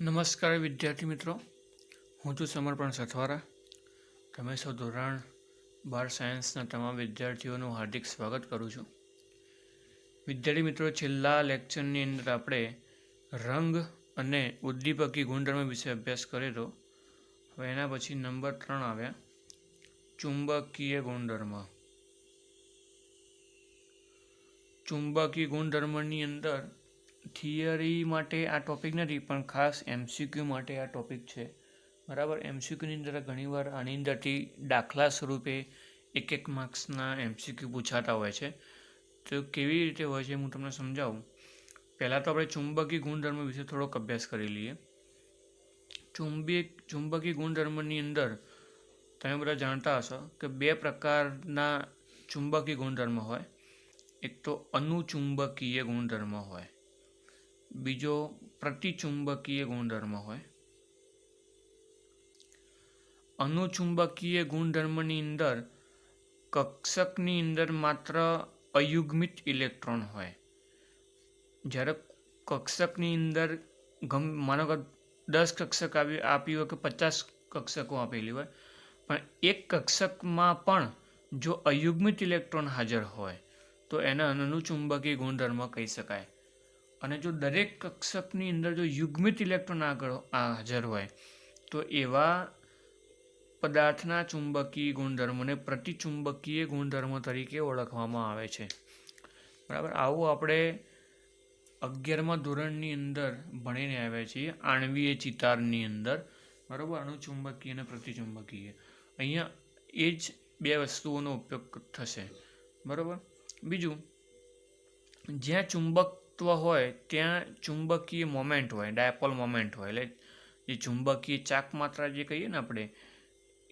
નમસ્કાર વિદ્યાર્થી મિત્રો, હું છું સમર્પણ સથવારા. તમે સૌ ધોરણ 12 સાયન્સના તમામ વિદ્યાર્થીઓનું હાર્દિક સ્વાગત કરું છું. વિદ્યાર્થી મિત્રો, છેલ્લા લેક્ચરની અંદર આપણે રંગ અને ઉદ્દીપકી ગુણધર્મ વિશે અભ્યાસ કરેલો. હવે એના પછી નંબર 3 આવ્યા ચુંબકીય ગુણધર્મ. ચુંબકીય ગુણધર્મની અંદર થિયરી માટે આ ટોપિક નથી, પણ ખાસ એમસીક્યુ માટે આ ટોપિક છે. બરાબર. એમસીક્યુની અંદર ઘણીવાર આની અંદરથી દાખલા સ્વરૂપે એક માર્ક્સના એમસીક્યુ પૂછાતા હોય છે. તો કેવી રીતે હોય છે હું તમને સમજાવું. પહેલાં તો આપણે ચુંબકીય ગુણધર્મ વિશે થોડોક અભ્યાસ કરી લઈએ. ચુંબકીય ગુણધર્મની અંદર તમે બધા જાણતા હશો કે બે પ્રકારના ચુંબકીય ગુણધર્મ હોય. એક તો અનુચુંબકીય ગુણધર્મ હોય, બીજો પ્રતિચુંબકીય ગુણધર્મ હોય. અનુચુંબકીય ગુણધર્મની અંદર કક્ષકની અંદર માત્ર અયુગ્મિત ઇલેક્ટ્રોન હોય. જ્યારે કક્ષકની અંદર માનો કે 10 કક્ષક આપી હોય કે 50 કક્ષકો આપેલી હોય, પણ એક કક્ષકમાં પણ જો અયુગ્મિત ઇલેક્ટ્રોન હાજર હોય તો એને અનુચુંબકીય ગુણધર્મ કહી શકાય. અને જો દરેક કક્ષકની અંદર જો યુગ્મિત ઇલેક્ટ્રોન હાજર હોય તો એવા પદાર્થના ચુંબકીય ગુણધર્મોને પ્રતિચુંબકીય ગુણધર્મો તરીકે ઓળખવામાં આવે છે. બરાબર. આવું આપણે 11મા ધોરણની અંદર ભણીને આવ્યા છીએ આણ્વીય ચિતારની અંદર. બરાબર. અનુચુંબકીય અને પ્રતિચુંબકીય. અહીંયા એ જ બે વસ્તુઓનો ઉપયોગ થશે. બરાબર. બીજું, જ્યાં ચુંબકત્વ હોય ત્યાં ચુંબકીય મોમેન્ટ હોય, ડાયપોલ મોમેન્ટ હોય. એટલે જે ચુંબકીય ચાક માત્રા જે કહીએ ને આપણે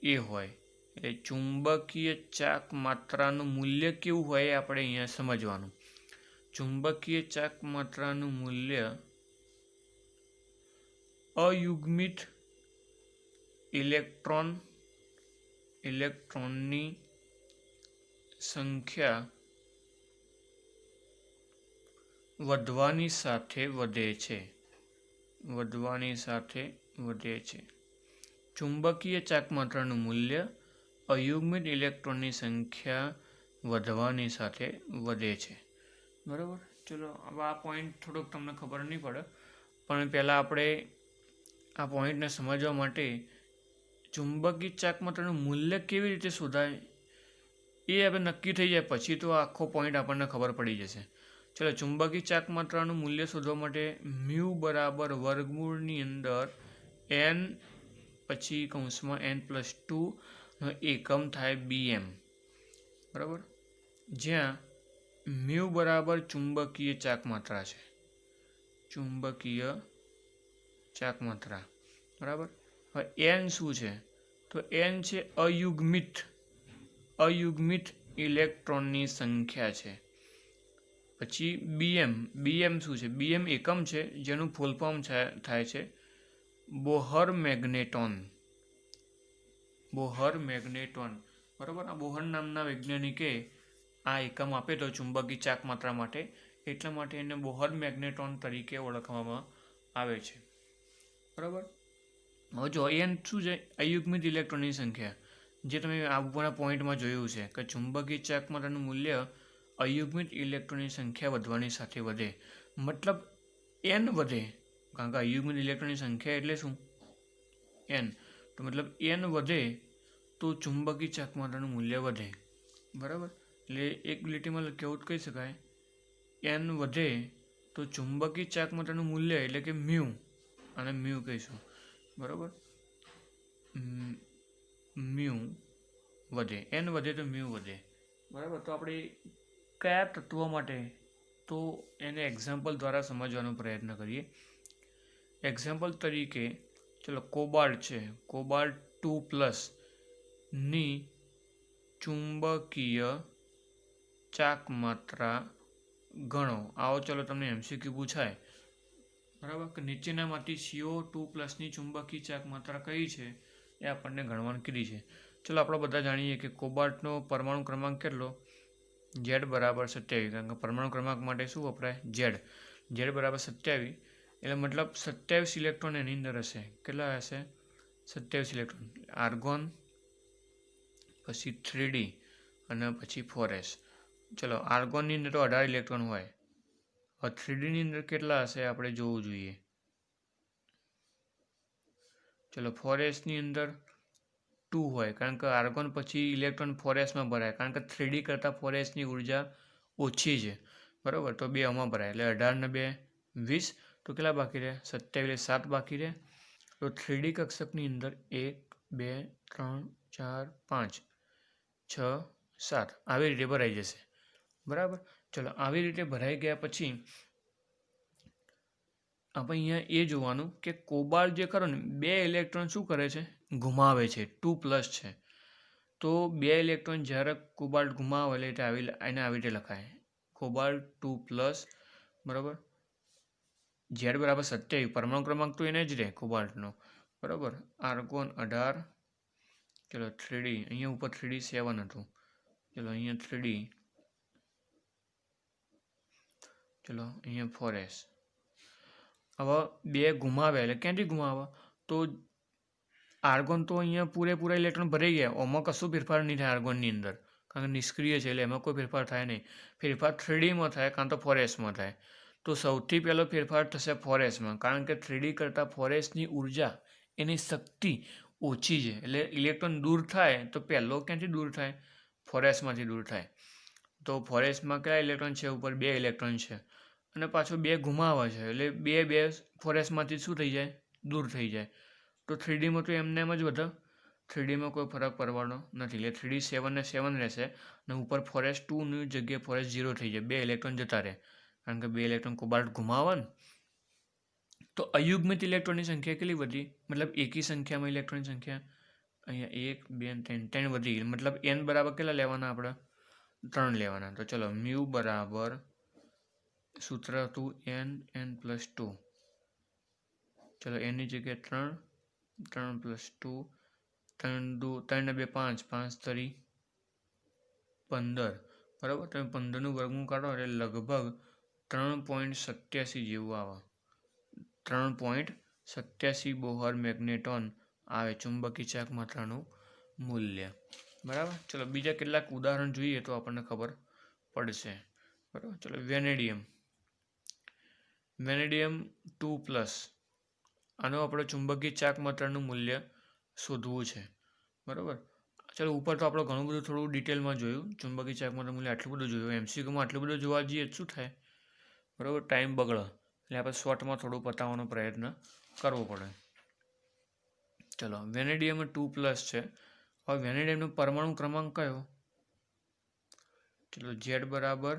એ હોય. એટલે ચુંબકીય ચાક માત્રાનું મૂલ્ય કેવું હોય એ આપણે અહીંયા સમજવાનું. ચુંબકીય ચાક માત્રાનું મૂલ્ય અયુગ્મિત ઇલેક્ટ્રોનની સંખ્યા વધવાની સાથે વધે છે. ચુંબકીય ચાક માત્રાનું મૂલ્ય અયુગ્મિત ઇલેક્ટ્રોનની સંખ્યા વધવાની સાથે વધે છે. બરાબર. ચલો, હવે આ પોઈન્ટ થોડોક તમને ખબર નહીં પડે, પણ પહેલાં આપણે આ પોઈન્ટને સમજવા માટે ચુંબકીય ચાક માત્રાનું મૂલ્ય કેવી રીતે શોધાય એ હવે નક્કી થઈ જાય પછી તો આખો પોઈન્ટ આપણને ખબર પડી જશે. ચલો, ચુંબકીય ચાક માત્રાનું મૂલ્ય શોધવા માટે મ્યુ બરાબર વર્ગમૂળની અંદર n પછી કૌંસમાં n+2 નો એકમ થાય BM. બરાબર. જ્યાં મ્યુ બરાબર ચુંબકીય ચાક માત્રા છે. ચુંબકીય ચાક માત્રા. બરાબર. હવે n શું છે? તો n છે અયુગ્મિત ઇલેક્ટ્રોનની સંખ્યા છે. પછી BM શું છે? BM એકમ છે જેનું ફૂલ ફોર્મ થાય છે બોહર મેગ્નેટોન. બરાબર. આ બોહર નામના વૈજ્ઞાનિકે આ એકમ આપે તો ચુંબકીય ચાક માત્રા માટે, એટલા માટે એને બોહર મેગ્નેટોન તરીકે ઓળખવામાં આવે છે. બરાબર. હવે જો n શું છે? અયુગ્મિત ઇલેક્ટ્રોનની સંખ્યા. જે તમે આ ઉપરના પોઈન્ટમાં જોયું છે કે ચુંબકીય ચાક માત્રાનું મૂલ્ય અયુગ્મિત ઇલેક્ટ્રોનની સંખ્યા વધવાની સાથે વધે. મતલબ n વધે, કારણ કે અયુગ્મિત ઇલેક્ટ્રોનની સંખ્યા એટલે શું? n. તો મતલબ n વધે તો ચુંબકીય ચાક માત્રાનું મૂલ્ય વધે. બરાબર. એટલે એક લીટીમાં કેવું કહી શકાય, n વધે તો ચુંબકીય ચાક માત્રાનું મૂલ્ય એટલે કે મ્યુ, અને મ્યુ કહીશું. બરાબર. મ્યુ વધે, n વધે તો મ્યુ વધે. બરાબર. તો આપણે કયા તત્વો માટે, તો એને એક્ઝામ્પલ દ્વારા સમજવાનો પ્રયત્ન કરીએ. એક્ઝામ્પલ તરીકે ચલો, કોબાલ્ટ છે. કોબાલ્ટ 2+ ની ચુંબકીય ચાક માત્રા ગણો. આવો ચલો, તમને એમસીક્યુ પૂછાય. બરાબર. કે નીચેનામાંથી CO2+ ની ચુંબકીય ચાક માત્રા કઈ છે એ આપણને ગણવાનું કીધી છે. ચલો, આપણે બધા જાણીએ કે કોબાલ્ટનો પરમાણુ ક્રમાંક કેટલો? Z બરાબર 27. કારણ કે પરમાણુ ક્રમાંક માટે શું વપરાય? Z બરાબર 27. એટલે મતલબ 27 ઇલેક્ટ્રોન એની અંદર હશે. કેટલા હશે? 27 ઇલેક્ટ્રોન. આર્ગોન, પછી 3D અને પછી 4s. ચલો, આર્ગોનની અંદર તો 18 ઇલેક્ટ્રોન હોય. હવે 3Dની અંદર કેટલા હશે આપણે જોવું જોઈએ. ચલો, 4sની અંદર 2 હોય, કારણ કે આર્ગોન પછી ઇલેક્ટ્રોન 4sમાં ભરાય, કારણ કે 3D કરતાં 4sની ઉર્જા ઓછી છે. બરાબર, તો 2 આમાં ભરાય, એટલે 18 ને 2 20. તો કેટલા બાકી રહે? 27 7 બાકી રહે. તો 3D કક્ષકની અંદર 1 2 3 4 5 6 7 આવી રીતે ભરાઈ જશે. બરાબર, ચલો, આવી રીતે ભરાઈ ગયા પછી આપણે અહીંયા એ જોવાનું કે કોબાલ્ટ જે ખરો ને 2 ઇલેક્ટ્રોન શું કરે છે? ગુમાવે છે. 2+ છે. તો 2 ઇલેક્ટ્રોન જ્યારે કોબાલ્ટ ગુમાવે એટલે એને આવી રીતે લખાય, કોબાલ્ટ 2+. બરાબર, Z બરાબર 27, પરમાણુ ક્રમાંક તો એને જ રહે કોબાલ્ટનો. બરાબર, આર્ગોન 18. ચલો, 3D અહીંયા ઉપર 3D 7 હતું. ચલો, અહીંયા 3D. ચલો, અહીંયા 4s. હવે 2 ગુમાવે એટલે ક્યાંથી ગુમાવે? તો આર્ગોન તો અહીંયા પૂરેપૂરા ઇલેક્ટ્રોન ભરાઈ ગયા, ઓમાં કશું ફેરફાર નહીં થાય આર્ગોનની અંદર, કારણ કે નિષ્ક્રિય છે એટલે એમાં કોઈ ફેરફાર થાય નહીં. ફેરફાર 3Dમાં થાય, કાં તો 4sમાં થાય. તો સૌથી પહેલો ફેરફાર થશે 4sમાં, કારણ કે 3D કરતાં 4sની ઉર્જા, એની શક્તિ ઓછી છે. એટલે ઇલેક્ટ્રોન દૂર થાય તો પહેલો ક્યાંથી દૂર થાય? 4sમાંથી દૂર થાય. તો 4sમાં કયા ઇલેક્ટ્રોન છે? ઉપર 2 ઇલેક્ટ્રોન છે, અને પાછો 2 ગુમાવે છે, એટલે 2 4sમાંથી શું થઈ જાય? દૂર થઈ જાય. તો 3Dમાં તો એમને એમ જ વધે, 3Dમાં કોઈ ફરક પડવાનો નથી, એટલે 3D 7 ને 7 રહેશે, અને ઉપર 4s 2ની જગ્યાએ 4s 0 થઈ જાય, 2 ઇલેક્ટ્રોન જતા રહે, કારણ કે 2 ઇલેક્ટ્રોન કોબાલ્ટ ગુમાવે ને. તો અયુગ્મિત ઇલેક્ટ્રોનની સંખ્યા કેટલી વધી? મતલબ એકી સંખ્યામાં ઇલેક્ટ્રોનની સંખ્યા અહીંયા 1 2 3 વધી, મતલબ n બરાબર કેટલા લેવાના આપણે? 3 લેવાના. તો ચલો, મ્યુ બરાબર સૂત્ર હતું n+2. ચલો, એની જગ્યાએ 3 3+2, 3 ને 2 5, 5 તરી 15. બરાબર, તમે 15નું વર્ગમૂળ કાઢો એટલે લગભગ 3.87 જેવું આવે. 3.87 બોહર મેગ્નેટોન આવે ચુંબકી ચાક માત્રાનું મૂલ્ય. બરાબર, ચલો, બીજા કેટલાક ઉદાહરણ જોઈએ તો આપણને ખબર પડશે. બરાબર, ચલો, વેનેડિયમ 2+. આનું આપણે ચુંબકી ચાક માત્રાનું મૂલ્ય શોધવું છે. બરાબર, ચાલો, ઉપર તો આપણે ઘણું બધું થોડું ડિટેલમાં જોયું, ચુંબકી ચાક માત્રાનું મૂલ્ય આટલું બધું જોયું. MCQમાં આટલું બધું જોવા જઈએ શું થાય? બરાબર, ટાઈમ બગડે, એટલે આપણે શોર્ટમાં થોડું પતાવવાનો પ્રયત્ન કરવો પડે. ચલો, વેનેડિયમ 2+ છે. હવે વેનેડિયમનો પરમાણુ ક્રમાંક કયો? ચલો, Z બરાબર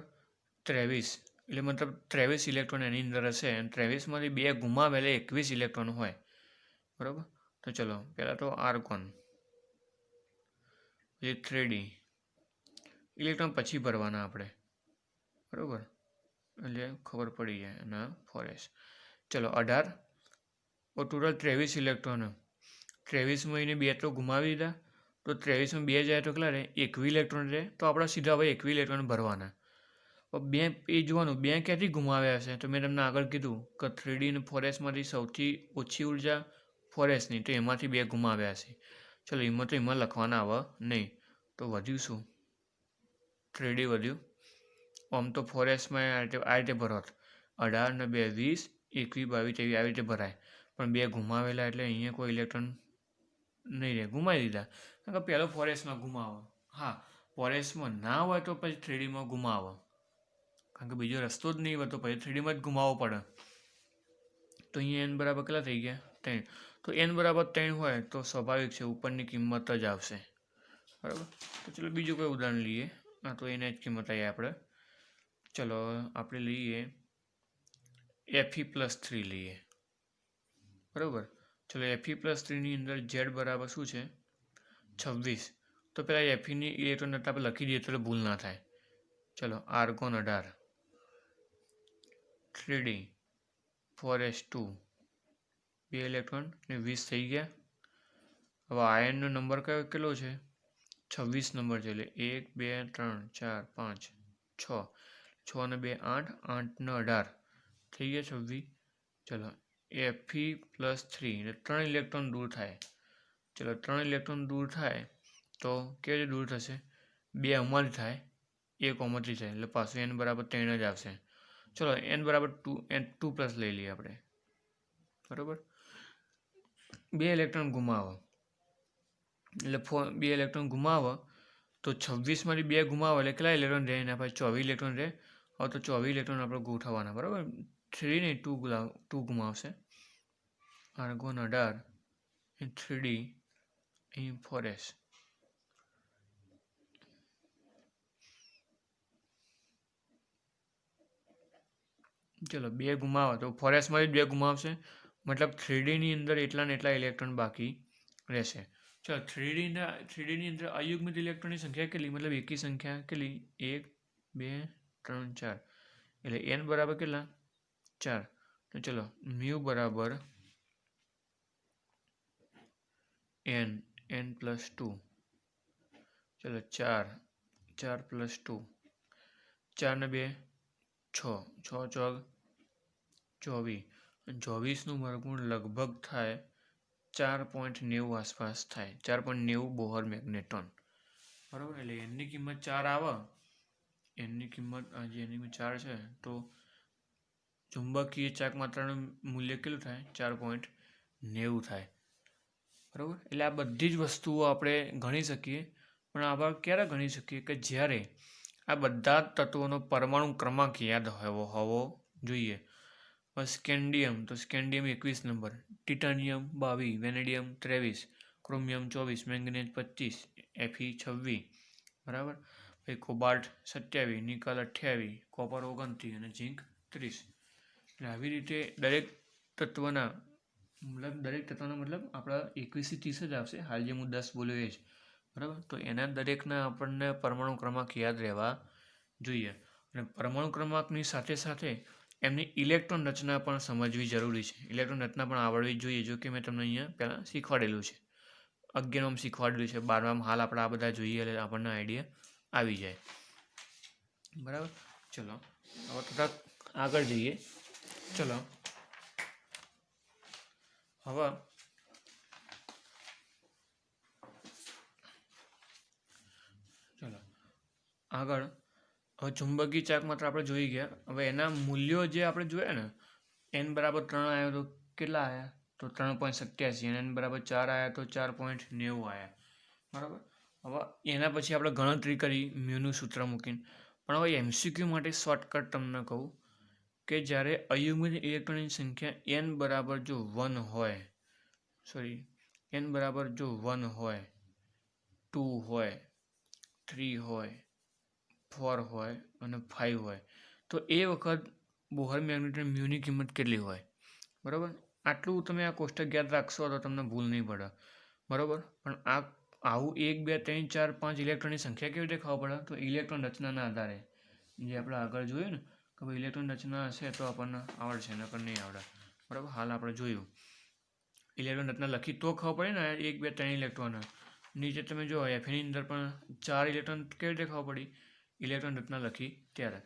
23, એટલે મતલબ 23 ઇલેક્ટ્રોન એની અંદર હશે, અને 23માંથી 2 ગુમાવે એટલે 21 ઇલેક્ટ્રોન હોય. બરાબર, તો ચલો, પહેલાં તો આર્ગોન, પછી 3D ઇલેક્ટ્રોન પછી ભરવાના આપણે. બરાબર, એટલે ખબર પડી જાય. અને 4s. ચલો, 18. ટોટલ 23 ઇલેક્ટ્રોન, 23માં એને 2 તો ગુમાવી દીધા, તો 23માં 2 જાય તો કેટલા રહે? 21 ઇલેક્ટ્રોન રહે. તો આપણે સીધા હવે 21 ઇલેક્ટ્રોન ભરવાના. બે એ જોવાનું 2 ક્યાંથી ગુમાવ્યા હશે? તો મેં તમને આગળ કીધું કે 3D અને 4sમાંથી સૌથી ઓછી ઉર્જા 4sની, તો એમાંથી 2 ગુમાવ્યા હશે. ચલો, એમાં લખવાના આવે નહીં. તો વધ્યું શું? 3D વધ્યું. આમ તો 4sમાં આ રીતે ભરોત, 18 ને 2 20, 21 22 23 આવી રીતે ભરાય, પણ 2 ગુમાવેલા એટલે અહીંયા કોઈ ઇલેક્ટ્રોન નહીં રહે, ગુમાવી દીધા. કારણ કે પહેલો 4sમાં ગુમાવો. હા, 4sમાં ના હોય તો પછી 3Dમાં ગુમાવો, કારણ કે બીજો રસ્તો જ નહીં હોય, તો પછી 3Dમાં જ ગુમાવવો પડે. તો અહીંયા n બરાબર કેટલા થઈ ગયા? 3. તો n બરાબર 3 હોય તો સ્વાભાવિક છે ઉપરની કિંમત જ આવશે. બરાબર, તો ચલો, બીજું કોઈ ઉદાહરણ લઈએ. હા, તો એને જ કિંમત આવી આપણે. ચલો, આપણે લઈએ Fe+3 લઈએ. બરાબર, ચલો, Fe+3ની અંદર Z બરાબર શું છે? 26. તો પહેલાં Feની ઇલેક્ટ્રોન આપણે લખી દઈએ તો ભૂલ ના થાય. ચલો, આર્ગોન 18, 3D 4s2, 2 ઇલેક્ટ્રોન ને 20 થઈ ગયા. હવે આયનનો નંબર કેટલો છે? 26 નંબર છે, એટલે 1 2 3 4 5 6, 6 ને 2 8, 8 ને 18 થઈ ગયા 26. ચલો Fe+3 એટલે 3 ઇલેક્ટ્રોન દૂર થાય. ચલો 3 ઇલેક્ટ્રોન દૂર થાય તો કેવી રીતે દૂર થશે? 2 આમાંથી થાય, 1 આમાંથી થાય, એટલે પાછું n બરાબર 3 જ આવશે. ચલો n બરાબર 2 લઈ લઈએ આપણે. બરાબર, 2 ઇલેક્ટ્રોન ગુમાવો એટલે 2 ઇલેક્ટ્રોન ગુમાવો તો 26માંથી 2 ગુમાવો એટલે કેટલા ઇલેક્ટ્રોન રહે? એના પાસે 24 ઇલેક્ટ્રોન રહે. હવે તો 24 ઇલેક્ટ્રોન આપણે ગોઠવવાના. બરાબર, 3 નહીં 2 ગુમાવશે. આર્ગોન 18 3D અહીં 4s. ચલો 2 ગુમાવો તો 4sમાંથી 2 ગુમાવશે, મતલબ 3Dની અંદર એટલા ને એટલા ઇલેક્ટ્રોન બાકી રહેશે. ચલો 3Dની અંદર અયુગ્મિત ઇલેક્ટ્રોનની સંખ્યા કેટલી? મતલબ એકી સંખ્યા કેટલી? 1 2 3 4 એટલે n બરાબર કેટલા? 4. તો ચલો મ્યુ બરાબર n+2. ચલો 4 + 2 4 ને 2 6 6 ચોક 24. 24નું વર્ગમૂળ લગભગ થાય 4.90 આસપાસ થાય. 4.90 બોહર મેગ્નેટ્રોન. બરાબર, એટલે એની કિંમત 4 આવે. એની કિંમત એની 4 છે તો ચુંબકીય ચાક માત્રાનું મૂલ્ય કેટલું થાય? 4.90 થાય. બરાબર, એટલે આ બધી જ વસ્તુઓ આપણે ગણી શકીએ. પણ આપણે ક્યારે ગણી શકીએ? કે જ્યારે આ બધા તત્વોનો પરમાણુ ક્રમાંક યાદ હોવો જોઈએ. સ્કેન્ડિયમ તો scandium 21 number, titanium 22, vanadium 23, chromium 24, manganese 25, Fe 26. બરાબર, પછી કોબાલ્ટ 27, નિકલ 28, કોપર 29 અને ઝીંક 30. એટલે આવી રીતે દરેક તત્વના મતલબ આપણા 21 થી 30 જ આવશે. હાલ જે હું 10 બોલ્યો એ જ. બરાબર, તો એના દરેકના આપણને પરમાણુ ક્રમાંક યાદ રહેવા જોઈએ. અને પરમાણુ ક્રમાંકની સાથે સાથે એમની ઇલેક્ટ્રોન રચના પણ સમજવી જરૂરી છે. ઇલેક્ટ્રોન રચના પણ આવડવી જોઈએ. જો કે મેં તમને અહીંયા પહેલાં શીખવાડેલું છે, 11માં શીખવાડેલું છે, 12માં હાલ આપણે આ બધા જોઈએ એટલે આપણને આઈડિયા આવી જાય. બરાબર, ચલો હવે થોડાક આગળ જઈએ. ચલો હવે આગળ ચુંબકીય ચાક માત્ર આપણે જોઈ ગયા. હવે એના મૂલ્યો જે આપણે જોયા ને, n બરાબર 3 આવ્યો તો કેટલા આવ્યા? તો 3.87. અને n બરાબર 4 આવ્યા તો 4.90 આવ્યા. બરાબર, હવે એના પછી આપણે ગણતરી કરી મ્યુનું સૂત્ર મૂકીને. પણ હવે MCQ માટે શોર્ટકટ તમને કહું કે જ્યારે અયુગ્મિત ઇલેક્ટ્રોનની સંખ્યા n બરાબર જો 1 હોય, n બરાબર જો 1 હોય, 2 હોય, 3 હોય, 4 હોય અને 5 હોય તો એ વખત બોહર મેગ્નેટ્રોન મ્યુની કિંમત કેટલી હોય? બરાબર, આટલું તમે આ કોષ્ટક યાદ રાખશો તો તમને ભૂલ નહીં પડે. બરાબર, પણ આવું 1 2 3 4 5 ઇલેક્ટ્રોનની સંખ્યા કેવી રીતે ખબર પડે? તો ઇલેક્ટ્રોન રચનાના આધારે, જે આપણે આગળ જોયું ને કે ભાઈ ઇલેક્ટ્રોન રચના હશે તો આપણને આવડશે, નકર નહીં આવડે. બરાબર, હાલ આપણે જોયું ઇલેક્ટ્રોન રચના લખી તો ખબર પડે ને 1 2 3 ઇલેક્ટ્રોન. નીચે તમે જો Feની અંદર પણ 4 ઇલેક્ટ્રોન કેવી રીતે ખબર પડી? ઇલેક્ટ્રોન રચના લખી ત્યારે.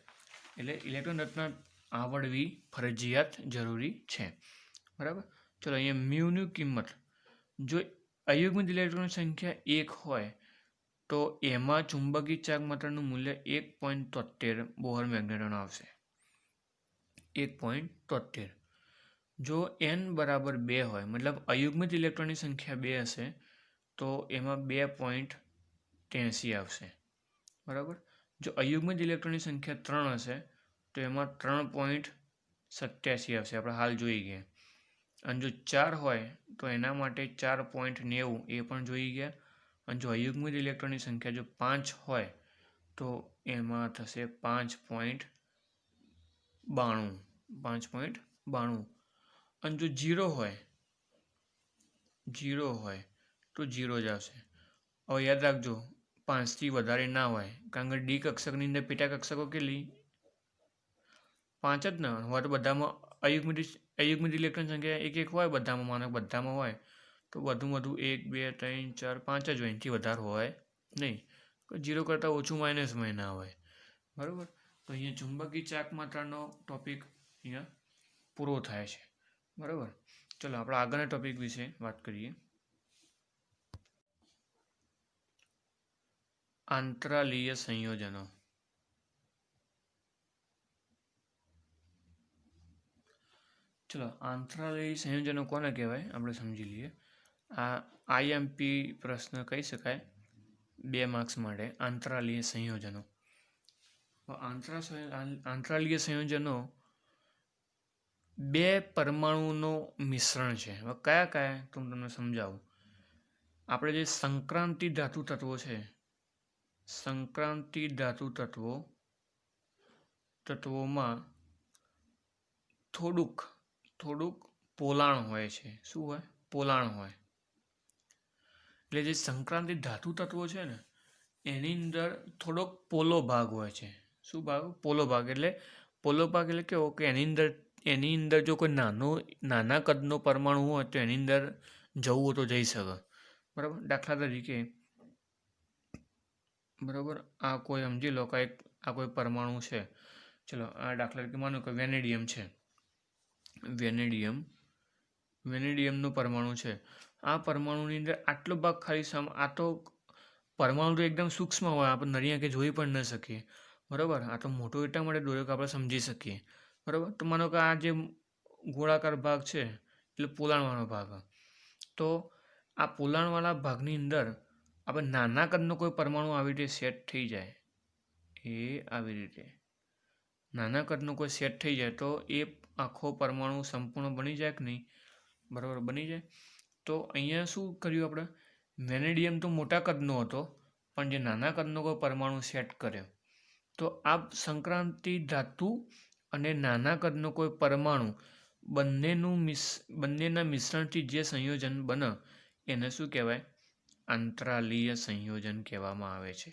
એટલે ઇલેક્ટ્રોન રચના આવડવી ફરજિયાત જરૂરી છે. બરાબર, ચલો અહીંયા મ્યુની કિંમત, જો અયુગ્મિત ઇલેક્ટ્રોનની સંખ્યા 1 હોય તો એમાં ચુંબકીય ચાક માત્રાનું મૂલ્ય 1.73 બોહર મેગ્નેટ્રોન આવશે. 1.73. જો n બરાબર 2 હોય, મતલબ અયુગ્મિત ઇલેક્ટ્રોનની સંખ્યા 2 હશે તો એમાં 2.83 આવશે. બરાબર, જો અયુગ્મિત ઇલેક્ટ્રોનની સંખ્યા 3 હશે તો એમાં 3.87 આવશે. આપણે હાલ જોઈ ગયા. અને જો 4 હોય તો એના માટે 4.90 એ પણ જોઈ ગયા. અને જો અયુગ્મિત ઇલેક્ટ્રોનની સંખ્યા જો 5 હોય તો એમાં થશે 5.92. અને જો 0 હોય તો 0 જ આવશે. હવે યાદ રાખજો 5થી વધારે ના હોય, કારણ કે ડી કક્ષકની અંદર પેટા કક્ષકો કેટલી? 5 જ ને હોય. તો બધામાં અયુગ્મિત ઇલેક્ટ્રોન સંખ્યા 1 1 હોય, બધામાં હોય તો વધુ 1 2 3 4 5 જ હોય, એનાથી વધારે હોય નહીં. 0 કરતાં ઓછું માઇનસમાં ના હોય. બરાબર, તો અહીંયા ચુંબકીય ચાક માત્રાનો ટોપિક અહીંયા પૂરો થાય છે. બરાબર. ચલો આપણે આગળના ટોપિક વિશે વાત કરીએ. આંતરાલીય સંયોજનો. ચલો આંતરાલીય સંયોજનો કોને કહેવાય આપણે સમજી લઈએ. આ આઈએમપી પ્રશ્ન કહી શકાય 2 માર્ક્સ માટે. આંતરાલીય સંયોજનો. આંતરાલીય સંયોજનો 2 પરમાણુનું મિશ્રણ છે. હવે કયા કયા તો હું તમને સમજાવું. આપણે જે સંક્રાંતિ ધાતુ તત્વો છે, સંક્રાંતિ ધાતુ તત્વોમાં થોડુંક પોલાણ હોય છે. શું હોય? પોલાણ હોય. એટલે જે સંક્રાંતિ ધાતુ તત્વો છે ને એની અંદર થોડોક પોલો ભાગ હોય છે. શું ભાગ? પોલો ભાગ. એટલે પોલો ભાગ એટલે કેવો કે એની અંદર જો કોઈ નાના કદનો પરમાણુ હોય તો એની અંદર જવું હોય તો જઈ શકે. બરાબર. દાખલા તરીકે બરાબર આ કોઈ સમજી લો કે આ કોઈ પરમાણુ છે. ચલો આ દાખલા તરીકે માનો કે વેનેડિયમ છે. વેનેડિયમનું પરમાણુ છે. આ પરમાણુની અંદર આટલો ભાગ ખાલી આ તો પરમાણુ તો એકદમ સૂક્ષ્મ હોય, આપણે નરી આંખે જોઈ પણ ન શકીએ. બરાબર. આ તો મોટો એટલા માટે દોર્યો કે આપણે સમજી શકીએ. બરાબર. તો માનો કે આ જે ગોળાકાર ભાગ છે એટલે પોલાણવાળો ભાગ. તો આ પોલાણવાળા ભાગની અંદર આપણે નાના કદનો કોઈ પરમાણુ આવી રીતે સેટ થઈ જાય, આવી રીતે નાના કદનો કોઈ સેટ થઈ જાય તો એ આખો પરમાણુ સંપૂર્ણ બની જાય કે નહીં? બરાબર બની જાય. તો અહીંયા શું કર્યું આપણે? વેનેડિયમ તો મોટા કદનો હતો પણ જે નાના કદનો કોઈ પરમાણુ સેટ કર્યો. તો આ સંક્રાંતિ ધાતુ અને નાના કદનો કોઈ પરમાણુ બંનેના મિશ્રણથી જે સંયોજન બને એને શું કહેવાય? આંતરાલીય સંયોજન કહેવામાં આવે છે.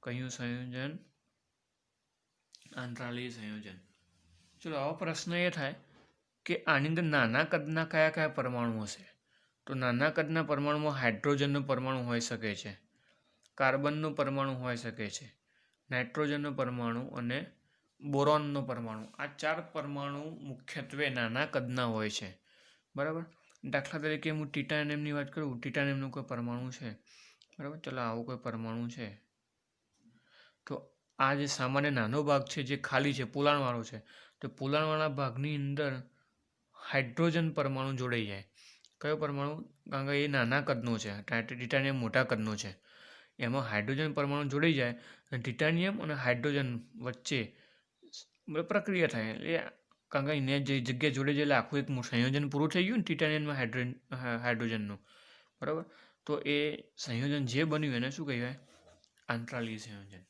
કયું સંયોજન? આંતરાલીય સંયોજન. ચલો આવો પ્રશ્ન એ થાય કે આની અંદર નાના કદના કયા કયા પરમાણુ હશે? તો નાના કદના પરમાણુમાં હાઇડ્રોજનનો પરમાણુ હોઈ શકે છે, કાર્બનનો પરમાણુ હોઈ શકે છે, નાઇટ્રોજનનો પરમાણુ અને બોરોનનો પરમાણુ. આ 4 પરમાણુ મુખ્યત્વે નાના કદના હોય છે. બરાબર. દાખલા તરીકે હું ટિટાનિયમની વાત કરું. ટિટાનિયમનો કોઈ પરમાણુ છે. બરાબર. ચલો આવો કોઈ પરમાણુ છે. તો આ જે સામાન્ય નાનો ભાગ છે જે ખાલી છે, પોલાણવાળો છે, તો પોલાણવાળા ભાગની અંદર હાઇડ્રોજન પરમાણુ જોડાઈ જાય. કયો પરમાણુ? કારણ કે એ નાના કદનો છે, ટિટાનિયમ મોટા કદનો છે. એમાં હાઇડ્રોજન પરમાણુ જોડાઈ જાય અને ટિટાનિયમ અને હાઇડ્રોજન વચ્ચે પ્રક્રિયા થાય. એટલે કારણ કે એને જે જગ્યાએ જોડે છે એટલે આખું એક સંયોજન પૂરું થઈ ગયું ને ટિટાનિયમમાં હાઇડ્રોજનનું. બરાબર. તો એ સંયોજન જે બન્યું એને શું કહેવાય? આંતરાલીય સંયોજન.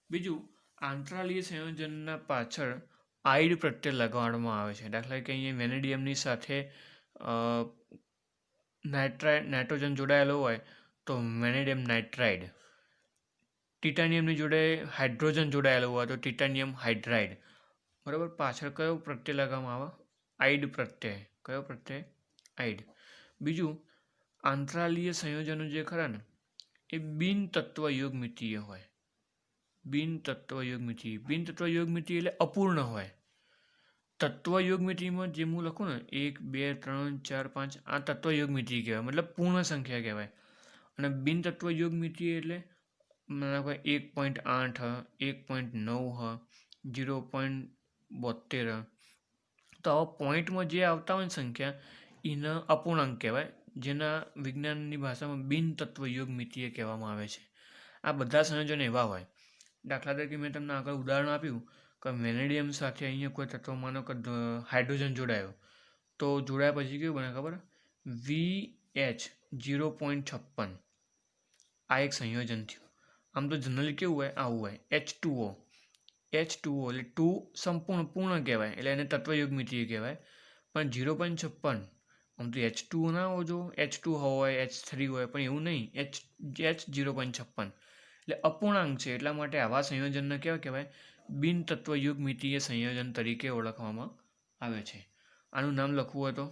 બીજું, આંતરાલીય સંયોજનના પાછળ આઇડ પ્રત્યય લગાડવામાં આવે છે. દાખલા કે અહીંયા વેનેડિયમની સાથે નાઇટ્રોજન જોડાયેલો હોય તો વેનેડિયમ નાઇટ્રાઇડ. ટિટાનિયમની જોડે હાઇડ્રોજન જોડાયેલું હોય તો ટિટાનિયમ હાઇડ્રાઇડ. બરાબર. પાછળ કયો પ્રત્યય લગાવવામાં આવે? આઇડ પ્રત્યય. કયો પ્રત્યય? આઇડ. બીજું, આંતરાલીય સંયોજનો જે ખરા ને એ બિનતત્વ યોગમિતીય હોય. બિનતત્વ યોગમિતીય એટલે અપૂર્ણ હોય. તત્વ યોગમિતિમાં જે હું લખું ને 1, 2, 3, 4, 5 આ તત્વ યોગમિતિ કહેવાય, મતલબ પૂર્ણ સંખ્યા કહેવાય. અને બિનતત્વ યોગમિતિ એટલે 1.8 1.9 0.72. તો આવા પોઈન્ટમાં જે આવતા હોય ને સંખ્યા એને અપૂર્ણાંક કહેવાય, જેના વિજ્ઞાનની ભાષામાં બિનતત્વ યોગમિતીય કહેવામાં આવે છે. આ બધા સંયોજનો એવા હોય. દાખલા તરીકે મેં તમને આગળ ઉદાહરણ આપ્યું કે વેનેડિયમ સાથે અહીંયા કોઈ તત્વ માનો કે હાઇડ્રોજન જોડાયો તો જોડાયા પછી કેવું બને ખબર? VH 0.56. આ એક સંયોજન થયું. આમ તો જનરલી કેવું હોય? આવું હોય. H2O એટલે 2 સંપૂર્ણ પૂર્ણ કહેવાય, એટલે એને તત્વયોગમિતીય કહેવાય. પણ 0.56 આમ તો H2O ના હોવો જો, H2 હોય, H3 હોય, પણ એવું નહીં. H 0.56 એટલે અપૂર્ણાંક છે. એટલા માટે આવા સંયોજનને કેવા કહેવાય? બિનતત્વ યુગમિતીય સંયોજન તરીકે ઓળખવામાં આવે છે. આનું નામ લખવું હોય તો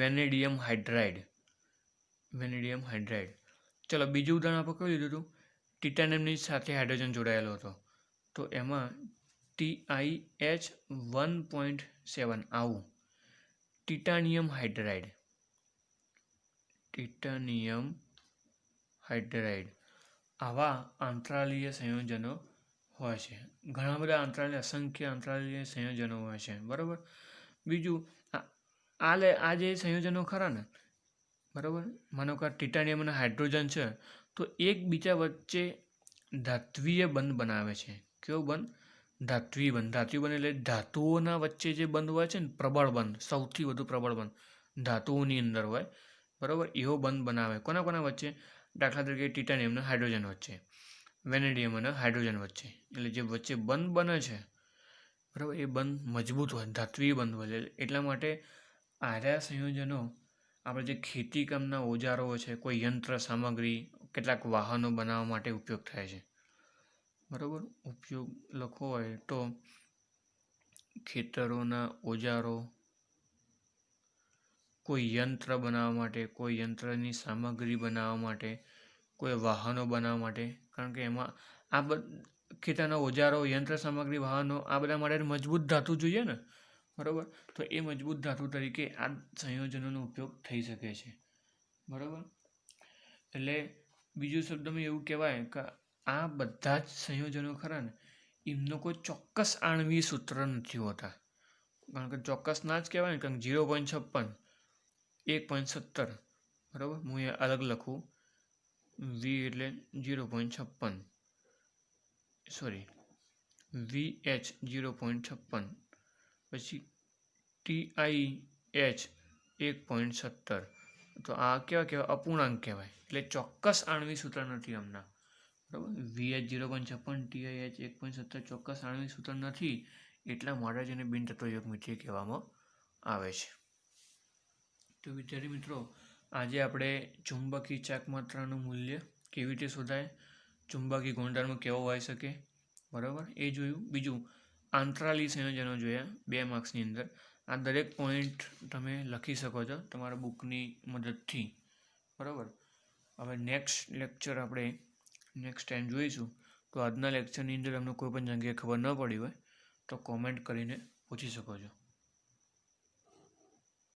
વેનેડિયમ હાઇડ્રાઇડ. ચલો બીજું ઉદાહરણ આપણે કયું લીધું હતું? ટિટાનિયમની સાથે હાઇડ્રોજન જોડાયેલો હતો. તો એમાં TiH1.7 આવું ટિટાનિયમ હાઇડ્રાઇડ આવા આંતરાલીય સંયોજનો હોય છે. ઘણા બધા અસંખ્ય આંતરાલીય સંયોજનો હોય છે. બરાબર. બીજું આ જે સંયોજનો ખરા ને, બરાબર, માનો કે ટિટાનિયમ અને હાઇડ્રોજન છે તો એકબીજા વચ્ચે ધાત્વીય બંધ બનાવે છે. કેવો બંધ? ધાત્વીય બંધ. ધાત્વીય બંધ એટલે ધાતુઓના વચ્ચે જે બંધ હોય છે ને, પ્રબળ બંધ, સૌથી વધુ પ્રબળ બંધ ધાતુઓની અંદર હોય, બરાબર, એવો બંધ બનાવે. કોના વચ્ચે? દાખલા તરીકે ટિટાનિયમ અને હાઇડ્રોજન વચ્ચે, વેનેડિયમ અને હાઇડ્રોજન વચ્ચે. એટલે જે વચ્ચે બંધ બને છે, બરાબર, એ બંધ મજબૂત હોય, ધાત્વીય બંધ હોય. એટલા માટે આર્યા સંયોજનો આપણે જે ખેતીકામના ઓજારો છે, કોઈ યંત્ર સામગ્રી, કેટલાક વાહનો બનાવવા માટે ઉપયોગ થાય છે. બરાબર. ઉપયોગ લખવો હોય તો ખેતરોના ઓજારો, કોઈ યંત્ર બનાવવા માટે, કોઈ યંત્રની સામગ્રી બનાવવા માટે, કોઈ વાહનો બનાવવા માટે. કારણ કે એમાં ખેતરના ઓજારો, યંત્ર સામગ્રી, વાહનો આ બધા માટે મજબૂત ધાતુ જોઈએ ને, બરાબર. તો એ મજબૂત ધાતુ તરીકે આ સંયોજનોનો ઉપયોગ થઈ શકે છે. બરાબર. એટલે બીજું શબ્દમાં એવું કહેવાય કે આ બધા જ સંયોજનો ખરા ને, એમનો કોઈ ચોક્કસ આણ્વીય સૂત્ર નથી હોતા. કારણ કે ચોક્કસ ના જ કહેવાય ને, કારણ કે 0.56, 1.17, બરાબર. હું એ અલગ લખું, વી એટલે 0.56, સોરી, VH 0.56, પછી TiH 1.17. તો આ કેવા અપૂર્ણાંક કહેવાય. એટલે ચોક્કસ આણ્વીય સૂત્ર નથી હમણાં, બરાબર. VH 0.56, TiH 1.17 ચોક્કસ આણ્વીય સૂત્ર નથી. એટલા માટે જ એને બિનતત્વયુગ્મિત્રીય કહેવામાં આવે છે. તો વિદ્યાર્થી મિત્રો, આજે આપણે ચુંબકીય ચાકમાત્રાનું મૂલ્ય કેવી રીતે શોધાય, ચુંબકીય ગુણધર્મ કેવો હોઈ શકે, બરાબર, એ જોયું. બીજું આંતરાલી સંયોજનો જોયા 2 માર્ક્સની અંદર. આ દરેક પોઈન્ટ તમે લખી શકો છો તમારા બુકની મદદથી, બરાબર. હવે નેક્સ્ટ લેક્ચર આપણે નેક્સ્ટ ટાઈમ જોઈશું. તો આજના લેક્ચરની અંદર તમને કોઈ પણ જગ્યાએ ખબર ન પડી હોય તો કોમેન્ટ કરીને પૂછી શકો છો.